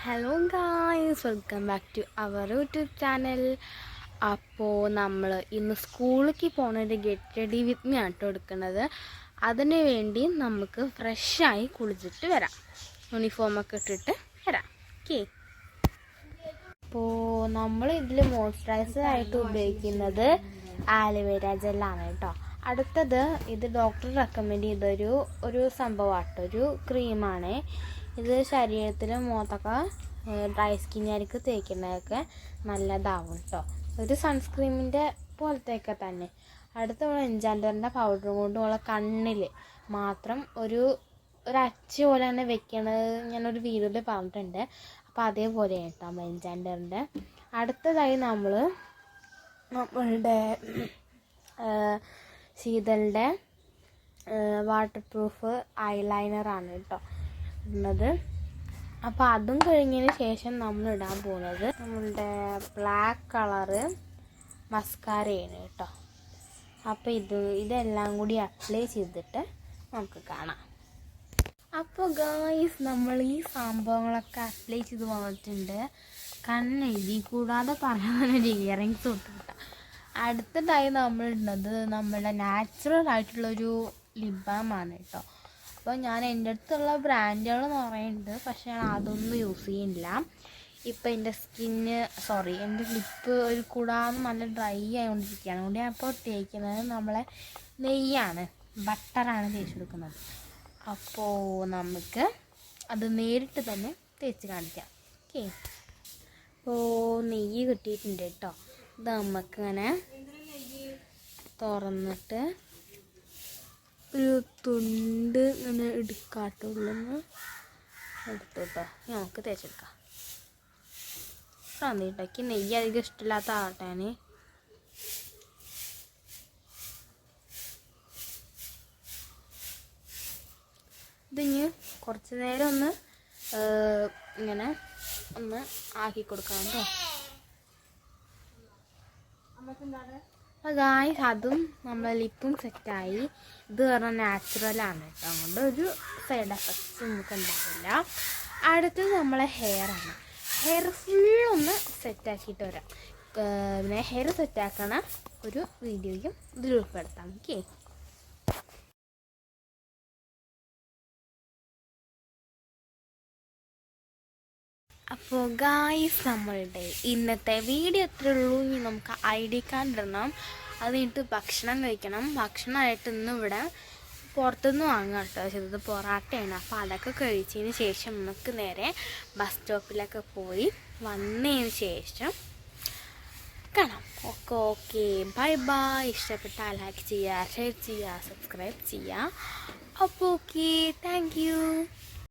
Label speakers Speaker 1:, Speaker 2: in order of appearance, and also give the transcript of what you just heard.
Speaker 1: Hello guys, welcome back to our YouTube channel. അപ്പോൾ നമ്മൾ ഇന്ന് സ്കൂളിലേക്ക് പോകുന്നൊരു ഗെറ്റ് റെഡി വിത്ത് മീ ആട്ടോ എടുക്കുന്നത്. അതിന് വേണ്ടി നമുക്ക് ഫ്രഷായി കുളിച്ചിട്ട് വരാം, യൂണിഫോമൊക്കെ ഇട്ടിട്ട് വരാം. ഓക്കെ. അപ്പോൾ നമ്മൾ ഇതിൽ മോയ്സ്ചറൈസറായിട്ട് ഉപയോഗിക്കുന്നത് ആലോവേര ജെല്ലാണ് കേട്ടോ. അടുത്തത് ഇത് ഡോക്ടർ റെക്കമെൻഡ് ചെയ്തൊരു സംഭവമാട്ടോ, ഒരു ക്രീമാണ്. ഇത് ശരീരത്തിൽ മുഖത്തൊക്കെ ഡ്രൈ സ്കിന്നുകാർക്ക് തേക്കുന്നതൊക്കെ നല്ലതാവും കേട്ടോ. ഒരു സൺസ്ക്രീമിൻ്റെ പോലത്തെയൊക്കെ തന്നെ. അടുത്ത നമ്മൾ എൻചാൻഡറിൻ്റെ പൗഡർ കൊണ്ട് നമ്മളെ കണ്ണിൽ മാത്രം ഒരു അച്ച് പോലെ തന്നെ വെക്കണത് ഞാനൊരു വീഡിയോയിൽ പറഞ്ഞിട്ടുണ്ട്. അപ്പോൾ അതേപോലെയാണ് കേട്ടോ നമ്മൾ എൻചാൻഡറിൻ്റെ. അടുത്തതായി നമ്മളുടെ ശീതളിൻ്റെ വാട്ടർ പ്രൂഫ് ഐലൈനറാണ് കേട്ടോ ഇടുന്നത്. അപ്പോൾ അതും കഴിഞ്ഞതിന് ശേഷം നമ്മൾ ഇടാൻ പോകുന്നത് നമ്മളുടെ ബ്ലാക്ക് കളറ് മസ്കാരയാണ് കേട്ടോ. അപ്പോൾ ഇതെല്ലാം കൂടി അപ്ലൈ ചെയ്തിട്ട് നമുക്ക് കാണാം. അപ്പോൾ ഗായ്സ്, നമ്മൾ ഈ സംഭവങ്ങളൊക്കെ അപ്ലൈ ചെയ്ത് വന്നിട്ടുണ്ട്. കണ്ണെഴുതി കൂടാതെ പറയാനൊരു ഇയറിങ്സ് തൊട്ടിട്ട. അടുത്തതായി നമ്മൾ ഇടുന്നത് നമ്മളുടെ നാച്ചുറൽ ആയിട്ടുള്ളൊരു ലിപ് ബാമാണ് കേട്ടോ. അപ്പോൾ ഞാൻ എൻ്റെ അടുത്തുള്ള ബ്രാൻഡുകൾ എന്ന് പറയുന്നുണ്ട്, പക്ഷേ ഞാൻ അതൊന്നും യൂസ് ചെയ്യുന്നില്ല. ഇപ്പം എൻ്റെ എൻ്റെ ലിപ്പ് ഒരു കൂടാതെ നല്ല ഡ്രൈ ആയിക്കൊണ്ടിരിക്കുകയാണ്. അതുകൊണ്ട് ഞാൻ ഇപ്പോൾ തേക്കുന്നത് നമ്മളെ നെയ്യാണ്, ബട്ടറാണ് തേച്ചെടുക്കുന്നത്. അപ്പോൾ നമുക്ക് അത് നേരിട്ട് തന്നെ തേച്ച് കാണിക്കാം. ഓക്കെ. അപ്പോൾ നെയ്യ് കിട്ടിയിട്ടുണ്ട് കേട്ടോ. ഇത് നമുക്കിങ്ങനെ തുറന്നിട്ട് ഒരു തുണ്ട് ഇങ്ങനെ എടുക്കാട്ടുള്ളൂ എടുത്തു കേട്ടോ. നമുക്ക് തേച്ചെടുക്കാം. വന്നിട്ടേക്ക് നെയ്യ് അധികം ഇഷ്ടമില്ലാത്ത ആട്ടാണ്. ഇതിന് കുറച്ച് നേരം ഇങ്ങനെ ആക്കി കൊടുക്കാം കേട്ടോ. ഗായ്സ്, അതും നമ്മളെ ലിപ്പും സെറ്റായി. ഇത് പറഞ്ഞാൽ നാച്ചുറലാണ് കേട്ടോ, അതുകൊണ്ട് ഒരു സൈഡ് എഫക്ട്സ് നമുക്ക് ഉണ്ടാവില്ല. അടുത്തത് നമ്മളെ ഹെയറാണ്. ഹെയർ ഫുള്ളൊന്ന് സെറ്റാക്കിയിട്ട് വരാം. പിന്നെ ഹെയർ സെറ്റാക്കണ ഒരു വീഡിയോയും ഇതിൽ ഉൾപ്പെടുത്താം. ഓക്കെ. അപ്പോൾ ഗായ്സ്, നമ്മളുടെ ഇന്നത്തെ വീഡിയോ എത്രയേ ഉള്ളൂ. ഇനി നമുക്ക് ID കാർഡ് ഇടണം, അത് കഴിഞ്ഞിട്ട് ഭക്ഷണം കഴിക്കണം. ഭക്ഷണമായിട്ട് ഇവിടെ പുറത്തുനിന്ന് വാങ്ങാം കേട്ടോ. ഇത് പൊറാട്ടയാണ്. അപ്പോൾ അതൊക്കെ കഴിച്ചതിന് ശേഷം നമുക്ക് നേരെ ബസ് സ്റ്റോപ്പിലൊക്കെ പോയി വന്നതിന് ശേഷം കാണാം. ഓക്കെ. ബൈ. ഇഷ്ടപ്പെട്ടാൽ ലൈക്ക് ചെയ്യുക, ഷെയർ ചെയ്യുക, സബ്സ്ക്രൈബ് ചെയ്യുക. അപ്പോൾ ഓക്കെ, താങ്ക് യു.